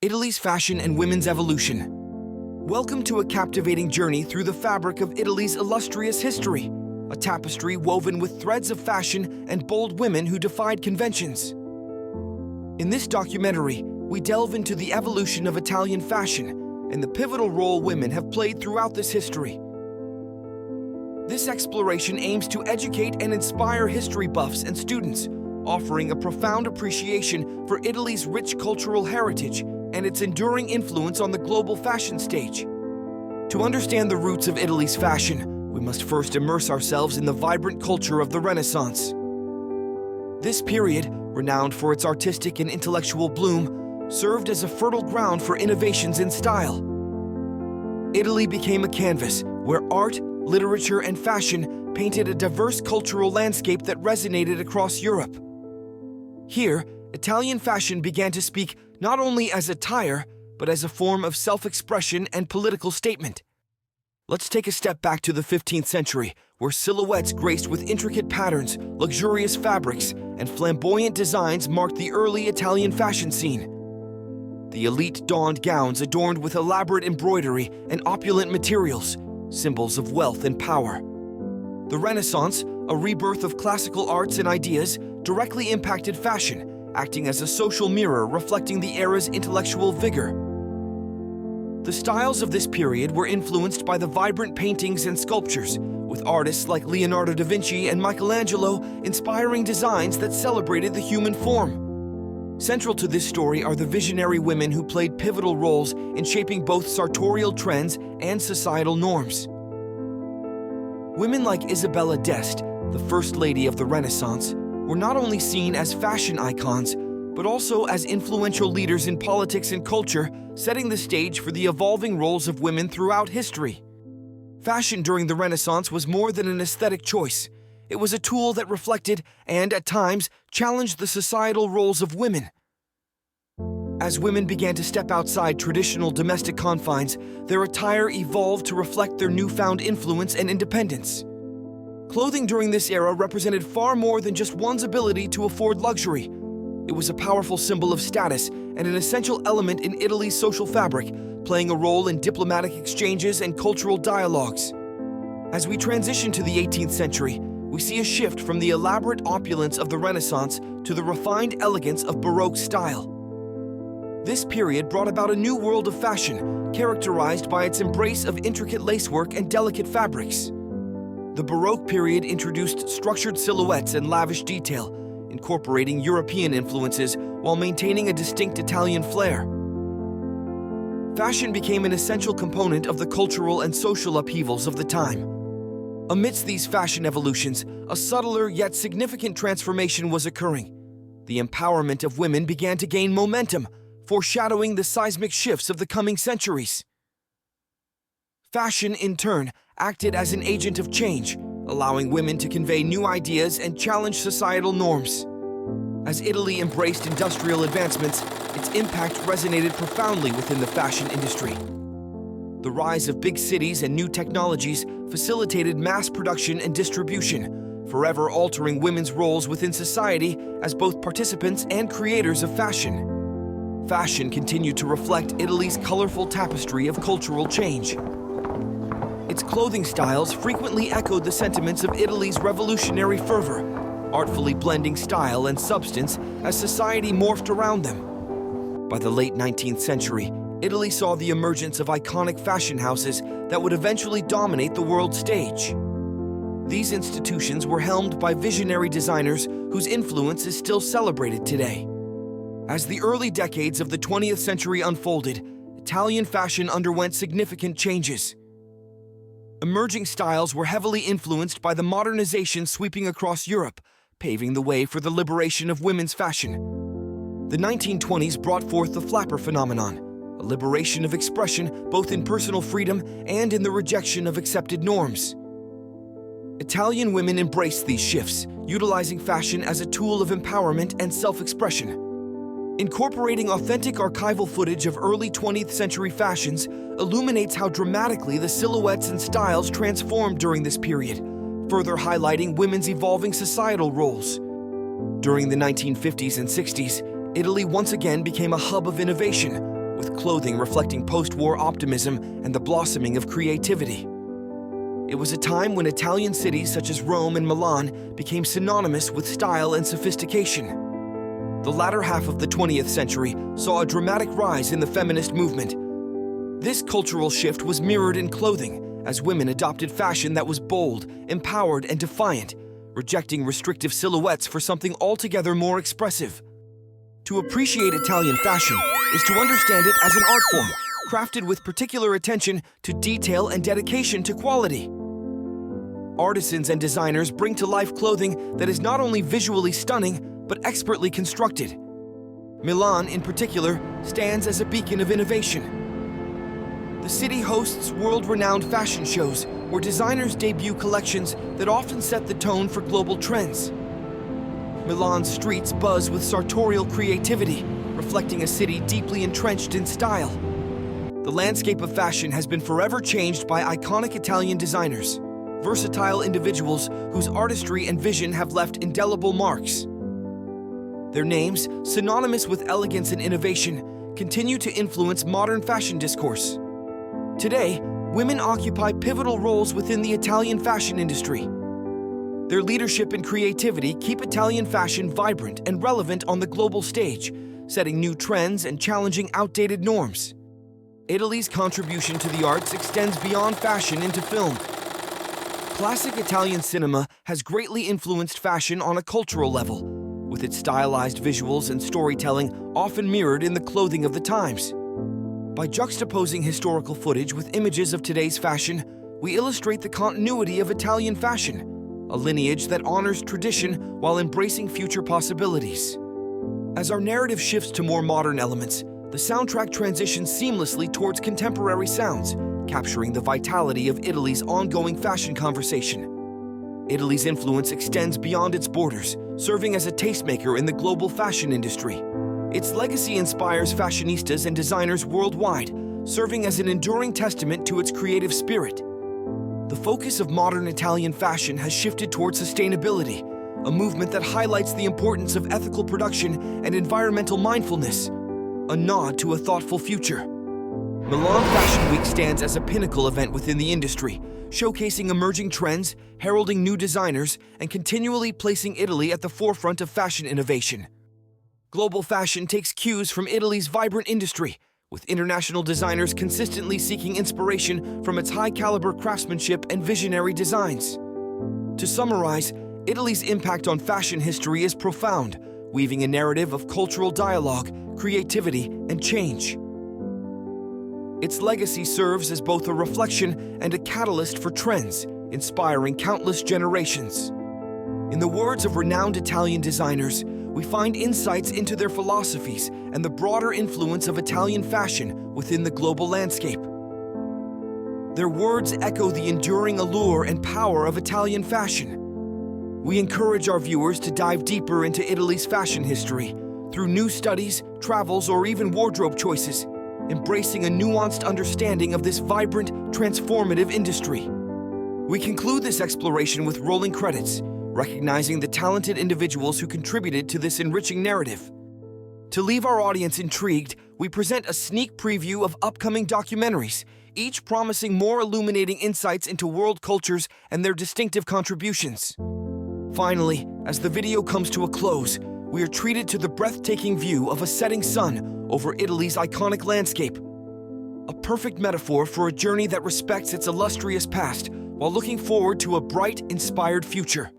Italy's fashion and women's evolution. Welcome to a captivating journey through the fabric of Italy's illustrious history, a tapestry woven with threads of fashion and bold women who defied conventions. In this documentary, we delve into the evolution of Italian fashion and the pivotal role women have played throughout this history. This exploration aims to educate and inspire history buffs and students, offering a profound appreciation for Italy's rich cultural heritage and its enduring influence on the global fashion stage. To understand the roots of Italy's fashion, we must first immerse ourselves in the vibrant culture of the Renaissance. This period, renowned for its artistic and intellectual bloom, served as a fertile ground for innovations in style. Italy became a canvas where art, literature, and fashion painted a diverse cultural landscape that resonated across Europe. Here, Italian fashion began to speak not only as attire, but as a form of self-expression and political statement. Let's take a step back to the 15th century, where silhouettes graced with intricate patterns, luxurious fabrics, and flamboyant designs marked the early Italian fashion scene. The elite donned gowns adorned with elaborate embroidery and opulent materials, symbols of wealth and power. The Renaissance, a rebirth of classical arts and ideas, directly impacted fashion, acting as a social mirror reflecting the era's intellectual vigor. The styles of this period were influenced by the vibrant paintings and sculptures, with artists like Leonardo da Vinci and Michelangelo inspiring designs that celebrated the human form. Central to this story are the visionary women who played pivotal roles in shaping both sartorial trends and societal norms. Women like Isabella d'Este, the First Lady of the Renaissance, were not only seen as fashion icons, but also as influential leaders in politics and culture, setting the stage for the evolving roles of women throughout history. Fashion during the Renaissance was more than an aesthetic choice. It was a tool that reflected and, at times, challenged the societal roles of women. As women began to step outside traditional domestic confines, their attire evolved to reflect their newfound influence and independence. Clothing during this era represented far more than just one's ability to afford luxury. It was a powerful symbol of status and an essential element in Italy's social fabric, playing a role in diplomatic exchanges and cultural dialogues. As we transition to the 18th century, we see a shift from the elaborate opulence of the Renaissance to the refined elegance of Baroque style. This period brought about a new world of fashion, characterized by its embrace of intricate lacework and delicate fabrics. The Baroque period introduced structured silhouettes and lavish detail, incorporating European influences while maintaining a distinct Italian flair. Fashion became an essential component of the cultural and social upheavals of the time. Amidst these fashion evolutions, a subtler yet significant transformation was occurring. The empowerment of women began to gain momentum, foreshadowing the seismic shifts of the coming centuries. Fashion, in turn, acted as an agent of change, allowing women to convey new ideas and challenge societal norms. As Italy embraced industrial advancements, its impact resonated profoundly within the fashion industry. The rise of big cities and new technologies facilitated mass production and distribution, forever altering women's roles within society as both participants and creators of fashion. Fashion continued to reflect Italy's colorful tapestry of cultural change. Its clothing styles frequently echoed the sentiments of Italy's revolutionary fervor, artfully blending style and substance as society morphed around them. By the late 19th century, Italy saw the emergence of iconic fashion houses that would eventually dominate the world stage. These institutions were helmed by visionary designers whose influence is still celebrated today. As the early decades of the 20th century unfolded, Italian fashion underwent significant changes. Emerging styles were heavily influenced by the modernization sweeping across Europe, paving the way for the liberation of women's fashion. The 1920s brought forth the flapper phenomenon, a liberation of expression both in personal freedom and in the rejection of accepted norms. Italian women embraced these shifts, utilizing fashion as a tool of empowerment and self-expression. Incorporating authentic archival footage of early 20th century fashions illuminates how dramatically the silhouettes and styles transformed during this period, further highlighting women's evolving societal roles. During the 1950s and 60s, Italy once again became a hub of innovation, elaborate clothing reflecting post-war optimism and the blossoming of creativity. It was a time when Italian cities such as Rome and Milan became synonymous with style and sophistication. The latter half of the 20th century saw a dramatic rise in the feminist movement. This cultural shift was mirrored in clothing, as women adopted fashion that was bold, empowered, and defiant, rejecting restrictive silhouettes for something altogether more expressive. To appreciate Italian fashion is to understand it as an art form, crafted with particular attention to detail and dedication to quality. Artisans and designers bring to life clothing that is not only visually stunning, but expertly constructed. Milan, in particular, stands as a beacon of innovation. The city hosts world-renowned fashion shows where designers debut collections that often set the tone for global trends. Milan's streets buzz with sartorial creativity, reflecting a city deeply entrenched in style. The landscape of fashion has been forever changed by iconic Italian designers, versatile individuals whose artistry and vision have left indelible marks. Their names, synonymous with elegance and innovation, continue to influence modern fashion discourse. Today, women occupy pivotal roles within the Italian fashion industry. Their leadership and creativity keep Italian fashion vibrant and relevant on the global stage, setting new trends and challenging outdated norms. Italy's contribution to the arts extends beyond fashion into film. Classic Italian cinema has greatly influenced fashion on a cultural level, with its stylized visuals and storytelling often mirrored in the clothing of the times. By juxtaposing historical footage with images of today's fashion, we illustrate the continuity of Italian fashion, a lineage that honors tradition while embracing future possibilities. As our narrative shifts to more modern elements, the soundtrack transitions seamlessly towards contemporary sounds, capturing the vitality of Italy's ongoing fashion conversation. Italy's influence extends beyond its borders, serving as a tastemaker in the global fashion industry. Its legacy inspires fashionistas and designers worldwide, serving as an enduring testament to its creative spirit. The focus of modern Italian fashion has shifted towards sustainability, a movement that highlights the importance of ethical production and environmental mindfulness, a nod to a thoughtful future. Milan Fashion Week stands as a pinnacle event within the industry, showcasing emerging trends, heralding new designers, and continually placing Italy at the forefront of fashion innovation. Global fashion takes cues from Italy's vibrant industry, with international designers consistently seeking inspiration from its high-caliber craftsmanship and visionary designs. To summarize, Italy's impact on fashion history is profound, weaving a narrative of cultural dialogue, creativity, and change. Its legacy serves as both a reflection and a catalyst for trends, inspiring countless generations. In the words of renowned Italian designers, we find insights into their philosophies and the broader influence of Italian fashion within the global landscape. Their words echo the enduring allure and power of Italian fashion. We encourage our viewers to dive deeper into Italy's fashion history through new studies, travels, or even wardrobe choices, embracing a nuanced understanding of this vibrant, transformative industry. We conclude this exploration with rolling credits, recognizing the talented individuals who contributed to this enriching narrative. To leave our audience intrigued, we present a sneak preview of upcoming documentaries, each promising more illuminating insights into world cultures and their distinctive contributions. Finally, as the video comes to a close, we are treated to the breathtaking view of a setting sun over Italy's iconic landscape. A perfect metaphor for a journey that respects its illustrious past while looking forward to a bright, inspired future.